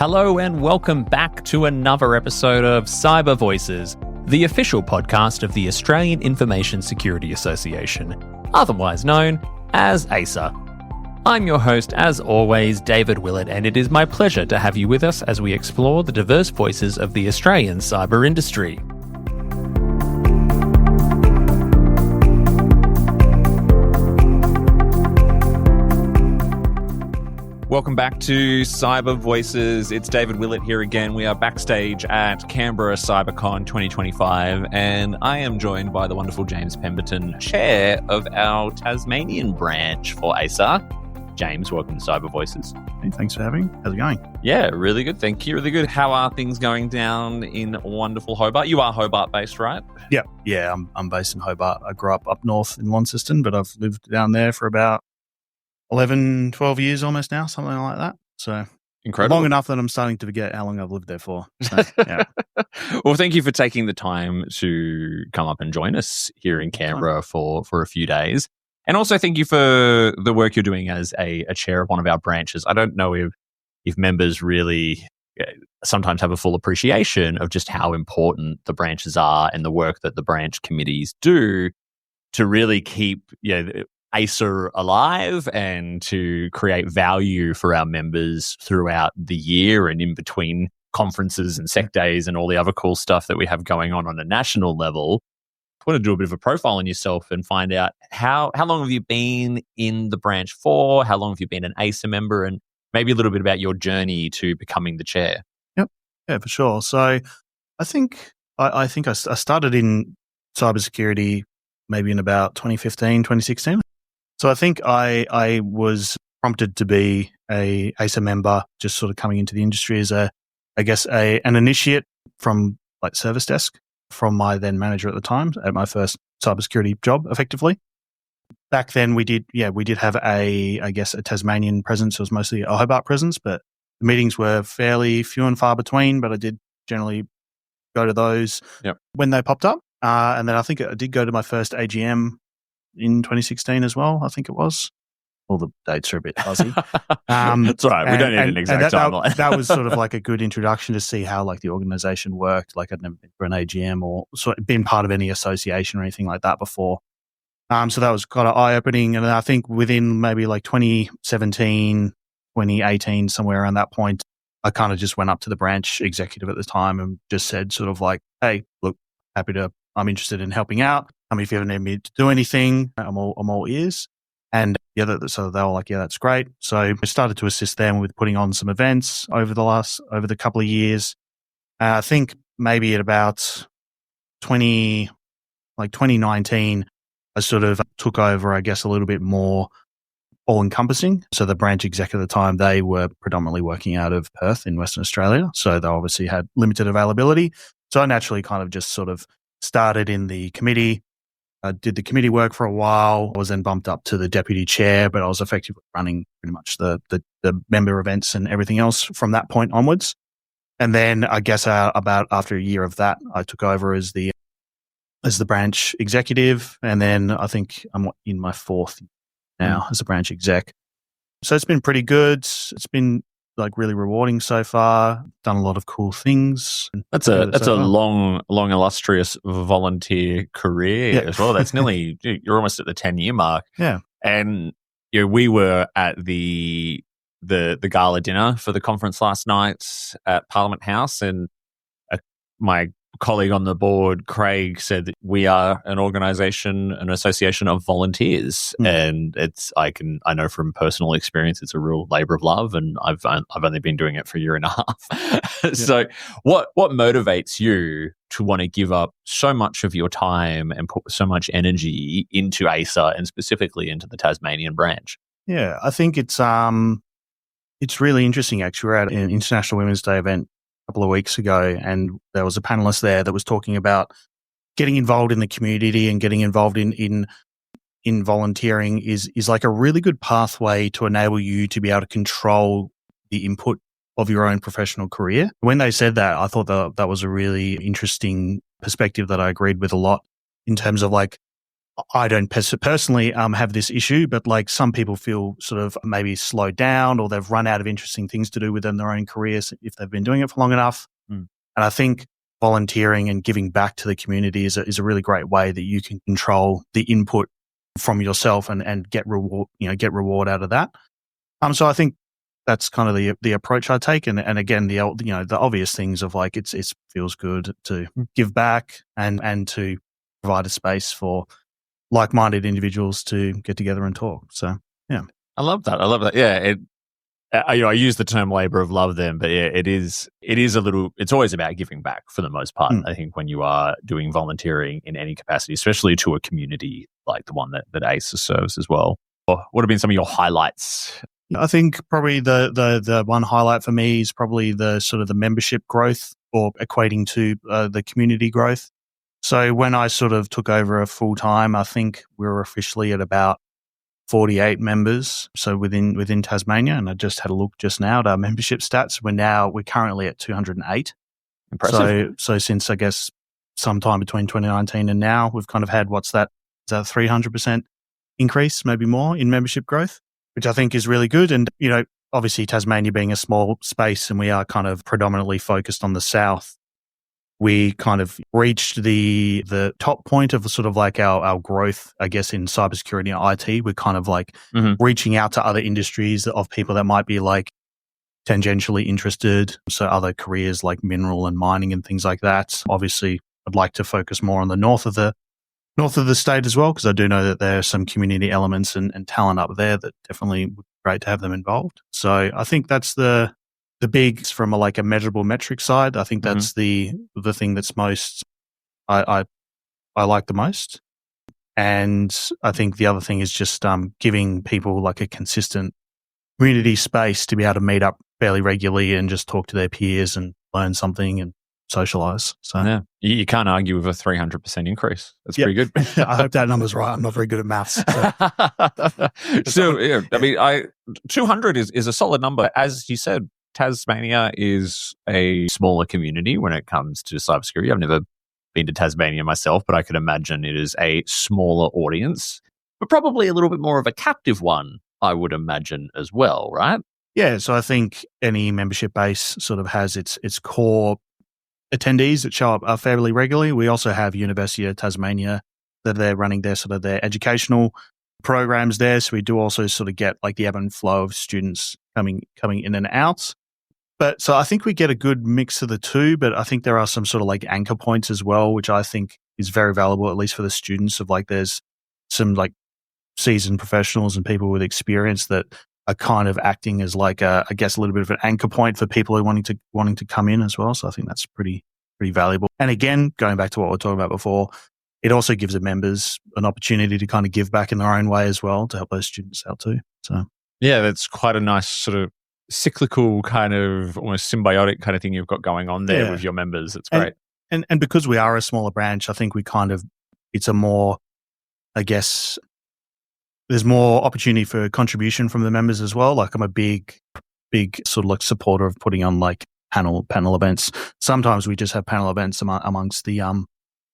Hello and welcome back to another episode of Cyber Voices, the official podcast of the Australian Information Security Association, otherwise known as AISA. I'm your host, as always, David Willett, and it is my pleasure to have you with us as we explore the diverse voices of the Australian cyber industry. Welcome back to Cyber Voices. It's David Willett here again. We are backstage at Canberra CyberCon 2025, and I am joined by the wonderful James Pemberton, chair of our Tasmanian branch for AISA. James, welcome to Cyber Voices. Hey, thanks for having me. How's it going? Yeah, really good. Thank you. Really good. How are things going down in wonderful Hobart? You are Hobart-based, right? Yeah. I'm based in Hobart. I grew up north in Launceston, but I've lived down there for about 11, 12 years almost now, something like that. So incredible. Long enough that I'm starting to forget how long I've lived there for. So, yeah. Well, thank you for taking the time to come up and join us here in Canberra for a few days. And also thank you for the work you're doing as a chair of one of our branches. I don't know if members really sometimes have a full appreciation of just how important the branches are and the work that the branch committees do to really keep AISA alive and to create value for our members throughout the year and in between conferences and sec days and all the other cool stuff that we have going on a national level. I want to do a bit of a profile on yourself and find out how long have you been in the branch for? How long have you been an AISA member? And maybe a little bit about your journey to becoming the chair. Yep. Yeah, for sure. So I think I started in cybersecurity maybe in about 2015, 2016. So I think I was prompted to be a AISA member, just sort of coming into the industry as an initiate from like service desk from my then manager at the time at my first cybersecurity job, effectively. Back then we did have a Tasmanian presence. It was mostly a Hobart presence, but the meetings were fairly few and far between, but I did generally go to those when they popped up. And then I think I did go to my first AGM in 2016 as well, I think it was. All the dates are a bit fuzzy. That's all right. We don't need an exact timeline. That was sort of like a good introduction to see how like the organisation worked. Like I'd never been for an AGM or sort of been part of any association or anything like that before. So that was kind of eye-opening. And I think within maybe like 2017, 2018, somewhere around that point, I kind of just went up to the branch executive at the time and just said sort of like, hey, look, I'm interested in helping out. If you ever need me to do anything, I'm all ears. And so they were like, yeah, that's great. So I started to assist them with putting on some events over the couple of years. I think maybe at about 2019, I sort of took over, I guess, a little bit more all-encompassing. So the branch exec at the time, they were predominantly working out of Perth in Western Australia. So they obviously had limited availability. So I naturally kind of just sort of started in the committee. I did the committee work for a while. I was then bumped up to the deputy chair, but I was effectively running pretty much the member events and everything else from that point onwards. And then I guess about after a year of that, I took over as the branch executive. And then I think I'm in my fourth now as a branch exec. So it's been pretty good. It's been like really rewarding so far. Done a lot of cool things. That's a long, illustrious volunteer career as well. That's you're almost at the 10-year mark. Yeah. And we were at the gala dinner for the conference last night at Parliament House, and my colleague on the board, Craig, said that we are an association of volunteers, and I know from personal experience it's a real labour of love, and I've only been doing it for a year and a half. So what motivates you to want to give up so much of your time and put so much energy into AISA and specifically into the Tasmanian branch? Yeah, I think it's really interesting. Actually, we're at an International Women's Day event couple of weeks ago, and there was a panelist there that was talking about getting involved in the community and getting involved in volunteering is like a really good pathway to enable you to be able to control the input of your own professional career. When they said that, I thought that was a really interesting perspective that I agreed with a lot, in terms of like, I don't personally have this issue, but like some people feel sort of maybe slowed down or they've run out of interesting things to do within their own careers if they've been doing it for long enough. Mm. And I think volunteering and giving back to the community is a really great way that you can control the input from yourself and get reward out of that. So I think that's kind of the approach I take. And again, the obvious things of like it feels good to give back and to provide a space for like-minded individuals to get together and talk. So, yeah. I love that. Yeah. I use the term labor of love then, but yeah, it's always about giving back for the most part. I think when you are doing volunteering in any capacity, especially to a community like the one that ACE serves as well. What have been some of your highlights? I think probably the one highlight for me is probably the sort of the membership growth or equating to the community growth. So when I sort of took over a full time, I think we were officially at about 48 members. So within Tasmania, and I just had a look just now at our membership stats. We're currently at 208. Impressive. So since I guess sometime between 2019 and now, we've kind of had is that 300% increase, maybe more in membership growth, which I think is really good. And obviously Tasmania being a small space, and we are kind of predominantly focused on the south. We kind of reached the top point of sort of like our growth, I guess, in cybersecurity and IT. We're kind of like reaching out to other industries of people that might be like tangentially interested. So other careers like mineral and mining and things like that. Obviously, I'd like to focus more on the north of the state as well, because I do know that there are some community elements and talent up there that definitely would be great to have them involved. So I think that's the big from a measurable metric side. I think that's the thing that's most I like the most. And I think the other thing is just giving people like a consistent community space to be able to meet up fairly regularly and just talk to their peers and learn something and socialize. So yeah, you can't argue with a 300% increase. That's pretty good. I hope that number's right. I'm not very good at maths. So yeah, I mean, 200 is a solid number. As you said, Tasmania is a smaller community when it comes to cybersecurity. I've never been to Tasmania myself, but I could imagine it is a smaller audience, but probably a little bit more of a captive one, I would imagine as well, right? Yeah, so I think any membership base sort of has its core attendees that show up fairly regularly. We also have University of Tasmania that they're running their sort of their educational programs there. So we do also sort of get like the ebb and flow of students coming in and out. But so I think we get a good mix of the two, but I think there are some sort of like anchor points as well, which I think is very valuable, at least for the students of like there's some like seasoned professionals and people with experience that are kind of acting as like I guess a little bit of an anchor point for people who are wanting to come in as well. So I think that's pretty valuable. And again, going back to what we were talking about before, it also gives the members an opportunity to kind of give back in their own way as well to help those students out too. So yeah, that's quite a nice sort of cyclical kind of almost symbiotic kind of thing you've got going on there with your members. It's great. And because we are a smaller branch, I think it's a more, I guess, there's more opportunity for contribution from the members as well. Like I'm a big sort of like supporter of putting on like panel events. Sometimes we just have panel events amongst the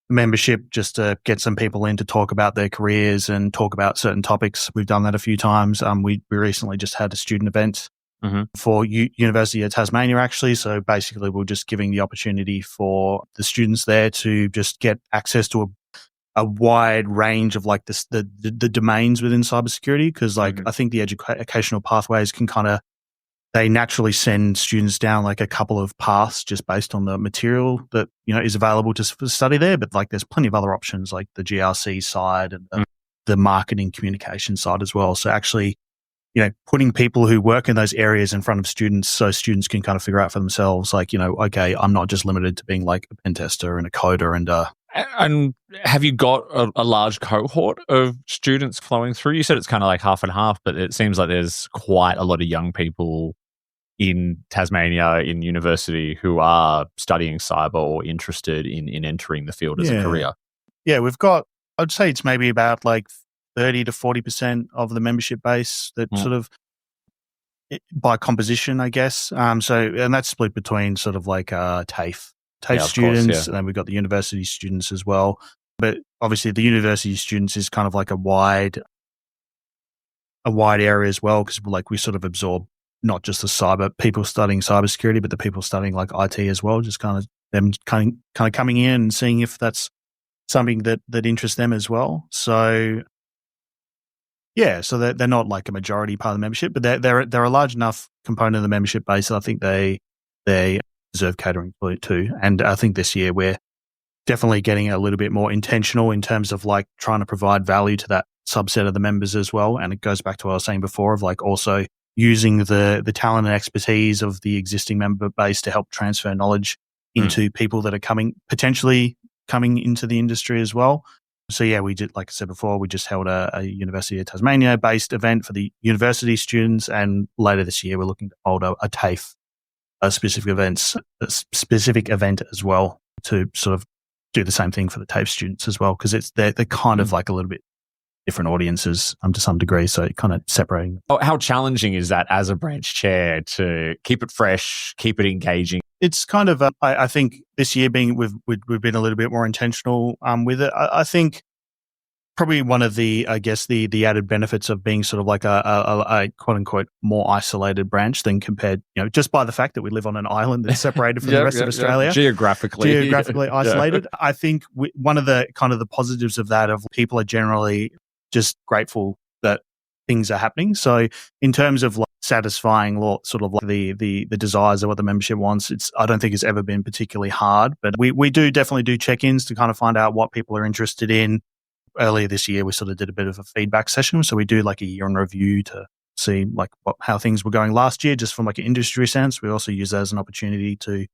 membership just to get some people in to talk about their careers and talk about certain topics. We've done that a few times. We recently just had a student event for University of Tasmania, actually. So basically, we're just giving the opportunity for the students there to just get access to a wide range of like the domains within cybersecurity. Because like I think the educational pathways can they naturally send students down like a couple of paths just based on the material that is available to study there. But like there's plenty of other options like the GRC side and the marketing communication side as well. So actually, putting people who work in those areas in front of students so students can kind of figure out for themselves, like, okay, I'm not just limited to being like a pen tester and a coder And have you got a large cohort of students flowing through? You said it's kind of like half and half, but it seems like there's quite a lot of young people in Tasmania in university who are studying cyber or interested in entering the field as a career. Yeah, I'd say it's maybe about like 30 to 40% of the membership base that sort of by composition, I guess. And that's split between sort of like TAFE students, and then we've got the university students as well. But obviously the university students is kind of like a wide area as well, because like we sort of absorb not just the cyber people studying cybersecurity, but the people studying like IT as well, just kind of them kind of coming in and seeing if that's something that interests them as well. So yeah, so they're not like a majority part of the membership, but they're a large enough component of the membership base that I think they deserve catering to. And I think this year we're definitely getting a little bit more intentional in terms of like trying to provide value to that subset of the members as well. And it goes back to what I was saying before of like also using the talent and expertise of the existing member base to help transfer knowledge into people that are potentially coming into the industry as well. So yeah, we did, like I said before, we just held a University of Tasmania based event for the university students, and later this year we're looking to hold a TAFE, a specific event as well, to sort of do the same thing for the TAFE students as well, because they're kind of like a little bit different audiences to some degree, so kind of separating. Oh, how challenging is that as a branch chair to keep it fresh, keep it engaging? It's kind of, I think this year we've been a little bit more intentional with it. I think probably one of the added benefits of being sort of like a quote unquote more isolated branch than compared, just by the fact that we live on an island that's separated from the rest of Australia, geographically isolated. I think one of the kind of the positives of that of people are generally just grateful that things are happening. So in terms of like satisfying sort of like the desires of what the membership wants, I don't think it's ever been particularly hard, but we do definitely do check-ins to kind of find out what people are interested in. Earlier this year, we sort of did a bit of a feedback session. So we do like a year in review to see like how things were going last year, just from like an industry sense. We also use that as an opportunity to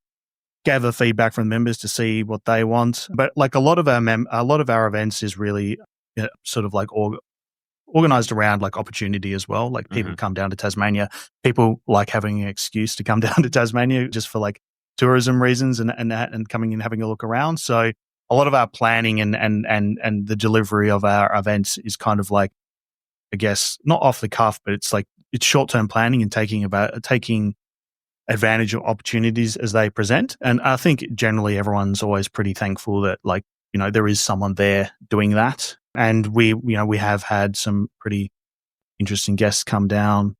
gather feedback from members to see what they want. But like a lot of our events is really sort of like organized around like opportunity as well. Like people come down to Tasmania. People like having an excuse to come down to Tasmania just for like tourism reasons and coming and having a look around. So a lot of our planning and the delivery of our events is kind of like, I guess, not off the cuff, but it's like it's short-term planning and taking advantage of opportunities as they present. And I think generally everyone's always pretty thankful that like, there is someone there doing that. And we have had some pretty interesting guests come down.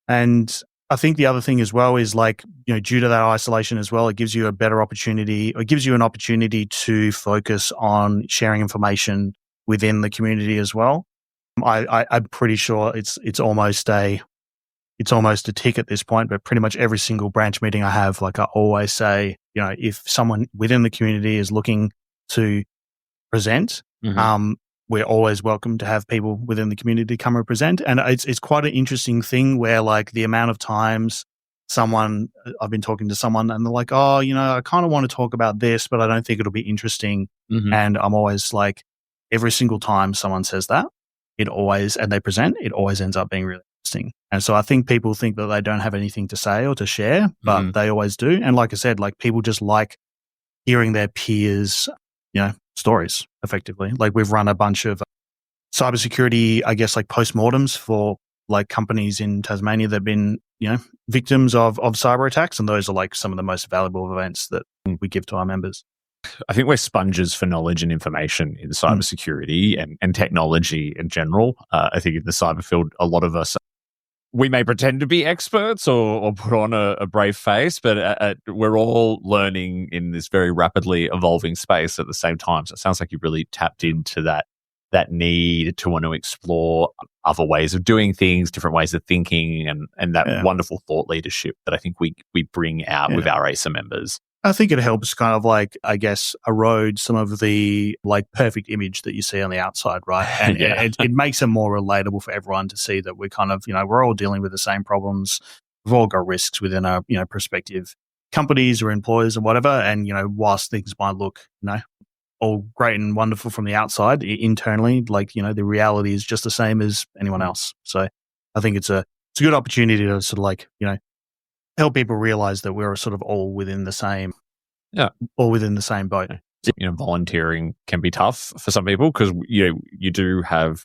And I think the other thing as well is like, due to that isolation as well, it gives you a better opportunity. It gives you an opportunity to focus on sharing information within the community as well. I'm pretty sure it's almost a tick at this point, but pretty much every single branch meeting I have, like I always say, if someone within the community is looking to present, we're always welcome to have people within the community come and present. And it's quite an interesting thing where like the amount of times I've been talking to someone and they're like, oh, I kind of want to talk about this, but I don't think it'll be interesting. And I'm always like, every single time someone says that, and they present, it always ends up being really interesting. And so I think people think that they don't have anything to say or to share, but they always do. And like I said, like people just like hearing their peers, stories effectively. Like we've run a bunch of cybersecurity, I guess, like postmortems for like companies in Tasmania that have been, victims of cyber attacks. And those are like some of the most valuable events that we give to our members. I think we're sponges for knowledge and information in cybersecurity and technology in general. I think in the cyber field, a lot of us, we may pretend to be experts or put on a brave face, but we're all learning in this very rapidly evolving space at the same time. So it sounds like you've really tapped into that need to want to explore other ways of doing things, different ways of thinking, and that wonderful thought leadership that I think we bring out with our ASA members. I think it helps kind of like, I guess, erode some of the like perfect image that you see on the outside, right? And it makes it more relatable for everyone to see that we're kind of, we're all dealing with the same problems. We've all got risks within our, prospective companies or employers or whatever. And, whilst things might look, all great and wonderful from the outside, internally, like, the reality is just the same as anyone else. So I think it's a good opportunity to sort of like, help people realize that we're sort of all within the same boat. Volunteering can be tough for some people because you do have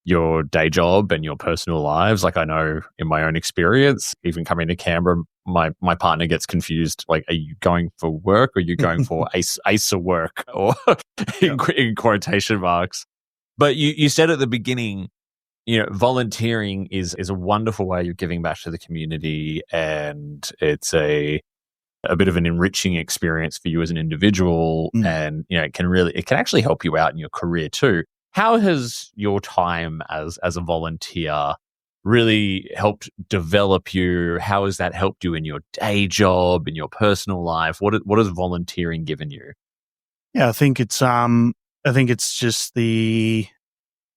your day job and your personal lives. Like I know in my own experience, even coming to Canberra my partner gets confused. Like, are you going for work or are you going for ACER work or in quotation marks? But you said at the beginning, volunteering is a wonderful way of giving back to the community, and it's a bit of an enriching experience for you as an individual, and it can actually help you out in your career too. How has your time as a volunteer really helped develop you? How has that helped you in your day job, in your personal life? What has volunteering given you? Yeah, I think it's just the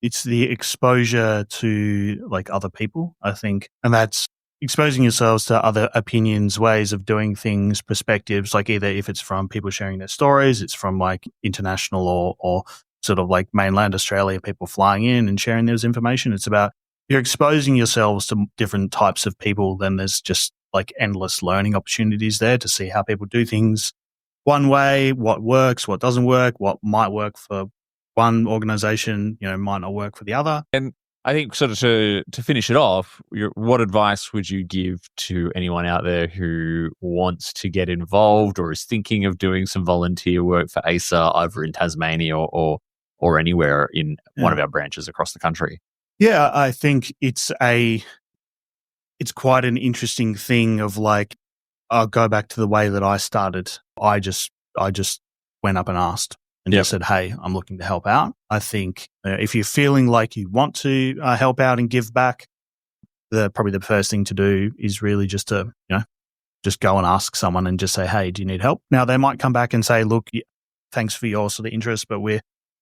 exposure to like other people, I think, and that's exposing yourselves to other opinions, ways of doing things, perspectives, like either if it's from people sharing their stories, it's from like international or sort of like mainland Australia, people flying in and sharing this information. It's about you're exposing yourselves to different types of people. Then there's just like endless learning opportunities there to see how people do things one way, what works, what doesn't work, what might work for one organization, might not work for the other. And I think sort of to finish it off, what advice would you give to anyone out there who wants to get involved or is thinking of doing some volunteer work for ACER either in Tasmania or anywhere in one of our branches across the country? Yeah, I think it's quite an interesting thing of like, I'll go back to the way that I started. I just went up and asked. And just said, hey, I'm looking to help out. I think if you're feeling like you want to help out and give back, probably the first thing to do is really just to, just go and ask someone and just say, hey, do you need help? Now, they might come back and say, look, thanks for your sort of interest, but we're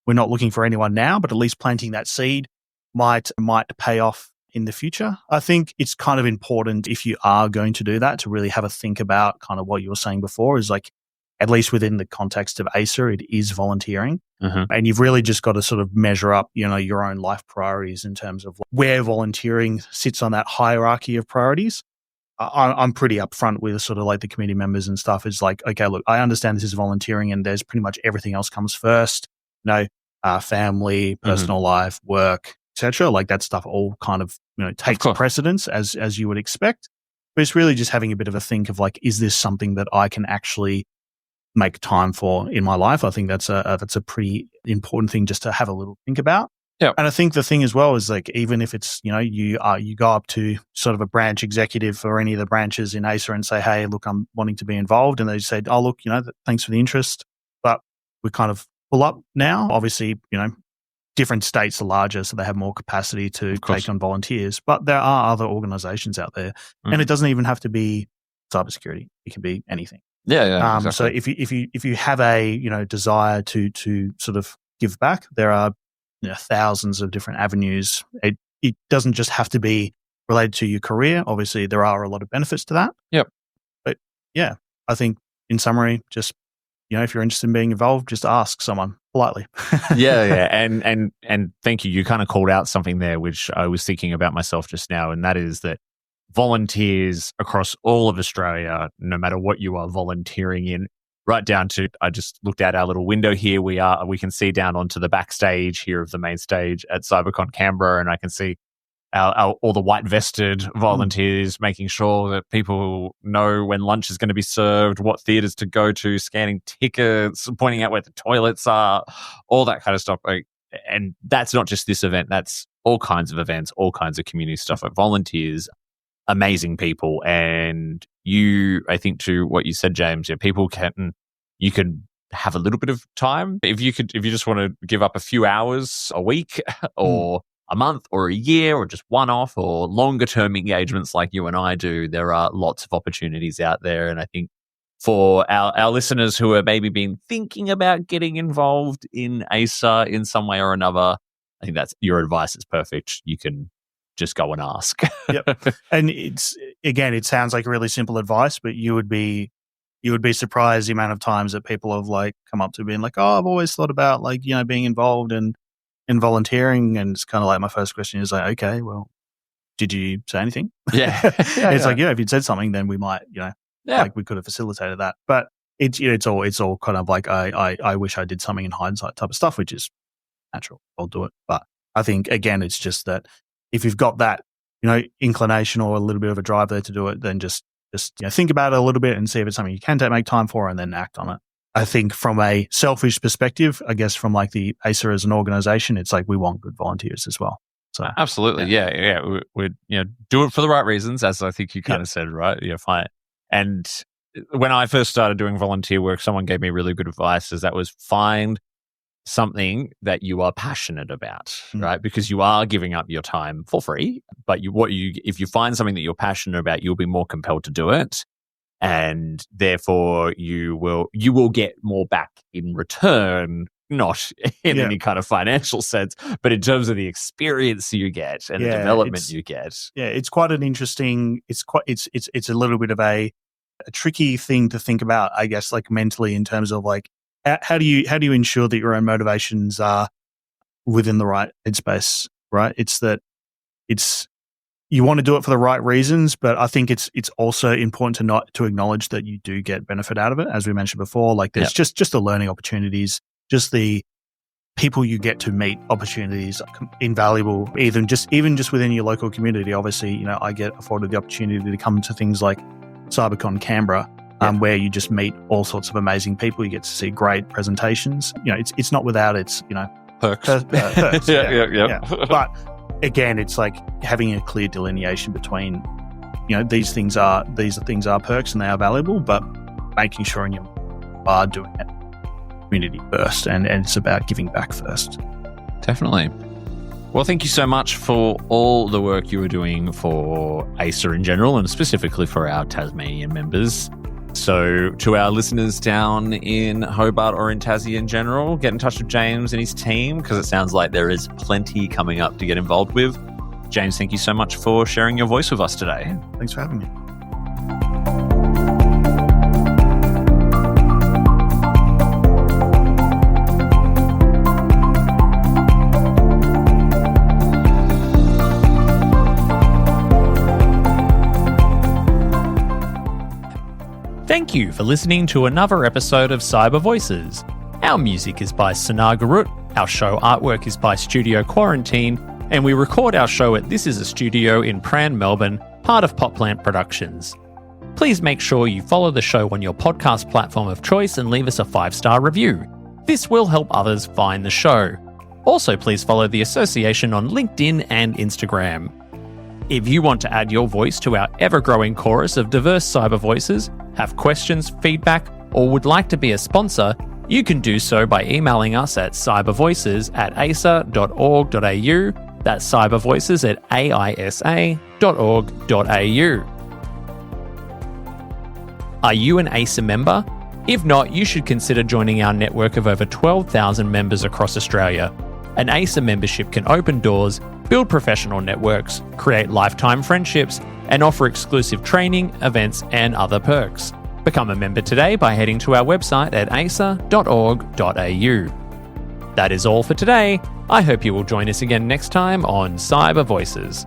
not looking for anyone now, but at least planting that seed might pay off in the future. I think it's kind of important if you are going to do that to really have a think about kind of what you were saying before is like, at least within the context of ACER, it is volunteering. And you've really just got to sort of measure up, your own life priorities in terms of where volunteering sits on that hierarchy of priorities. I'm pretty upfront with sort of like the committee members and stuff. It's like, okay, look, I understand this is volunteering and there's pretty much everything else comes first, family, personal life, work, etc. Like that stuff all kind of, takes precedence as you would expect. But it's really just having a bit of a think of like, is this something that I can actually make time for in my life? I think that's a pretty important thing just to have a little think about. Yeah. And I think the thing as well is like, even if it's, you go up to sort of a branch executive for any of the branches in ACER and say, hey, look, I'm wanting to be involved. And they say, oh, look, thanks for the interest, but we're kind of full up now. Obviously, different states are larger, so they have more capacity to take on volunteers, but there are other organizations out there and it doesn't even have to be cybersecurity. It can be anything. Yeah. Exactly. So if you have a desire to sort of give back, there are thousands of different avenues. It doesn't just have to be related to your career. Obviously, there are a lot of benefits to that. Yep. But yeah, I think in summary, just if you're interested in being involved, just ask someone politely. Yeah. And thank you. You kind of called out something there, which I was thinking about myself just now, and that is that volunteers across all of Australia, no matter what you are volunteering in, right down to, I just looked out our little window here. We can see down onto the backstage here of the main stage at CyberCon Canberra, and I can see all the white vested volunteers making sure that people know when lunch is going to be served, what theatres to go to, scanning tickets, pointing out where the toilets are, all that kind of stuff. And that's not just this event, that's all kinds of events, all kinds of community stuff. Like volunteers, amazing people. And I think to what you said, James, you can have a little bit of time. If you just want to give up a few hours a week or a month or a year or just one-off or longer-term engagements like you and I do, there are lots of opportunities out there. And I think for our listeners who have maybe been thinking about getting involved in ACER in some way or another, I think your advice is perfect. You can just go and ask. Yep. And it sounds like really simple advice, but you would be surprised the amount of times that people have like come up to being like, oh, I've always thought about like, being involved in volunteering. And it's kind of like my first question is like, okay, well, did you say anything? Yeah. It's like, if you'd said something, then we might, like we could have facilitated that. But it's all kind of like, I wish I did something in hindsight type of stuff, which is natural. I'll do it. But I think again, it's just that if you've got that, inclination or a little bit of a drive there to do it, then just just think about it a little bit and see if it's something you can make time for, and then act on it. I think from a selfish perspective, I guess from like the ACER as an organization, it's like we want good volunteers as well. So absolutely, yeah. We do it for the right reasons, as I think you kind of said, right? Fine. And when I first started doing volunteer work, someone gave me really good advice. Is that was find something that you are passionate about, right? Because you are giving up your time for free, but if you find something that you're passionate about, you'll be more compelled to do it. And therefore you will get more back in return, not in any kind of financial sense, but in terms of the experience you get and the development you get. Yeah, it's quite an interesting. It's a little bit of a tricky thing to think about, I guess, like mentally in terms of like how do you ensure that your own motivations are within the right headspace, right? It's you want to do it for the right reasons, but I think it's also important to acknowledge that you do get benefit out of it, as we mentioned before. Like there's just the learning opportunities, just the people you get to meet opportunities, invaluable. Even just within your local community. Obviously, I get afforded the opportunity to come to things like CyberCon Canberra, where you just meet all sorts of amazing people. You get to see great presentations. It's not without its perks. Perks. Yeah. But again, it's like having a clear delineation between, these things are perks and they are valuable, but making sure you are doing it community first, and it's about giving back first. Definitely. Well, thank you so much for all the work you were doing for ACER in general, and specifically for our Tasmanian members. So to our listeners down in Hobart or in Tassie in general, get in touch with James and his team, because it sounds like there is plenty coming up to get involved with. James, thank you so much for sharing your voice with us today. Yeah, thanks for having me. Thank you for listening to another episode of Cyber Voices. Our music is by Sonar Garut, our show artwork is by Studio Quarantine, and we record our show at This Is a Studio in Pran, Melbourne, part of Popplant Productions. Please make sure you follow the show on your podcast platform of choice and leave us a 5-star review. This will help others find the show. Also, please follow the association on LinkedIn and Instagram. If you want to add your voice to our ever-growing chorus of diverse cyber voices, have questions, feedback, or would like to be a sponsor, you can do so by emailing us at cybervoices@aisa.org.au. That's cybervoices@aisa.org.au. Are you an ACER member? If not, you should consider joining our network of over 12,000 members across Australia. An ACER membership can open doors, build professional networks, create lifetime friendships, and offer exclusive training, events, and other perks. Become a member today by heading to our website at aisa.org.au. That is all for today. I hope you will join us again next time on Cyber Voices.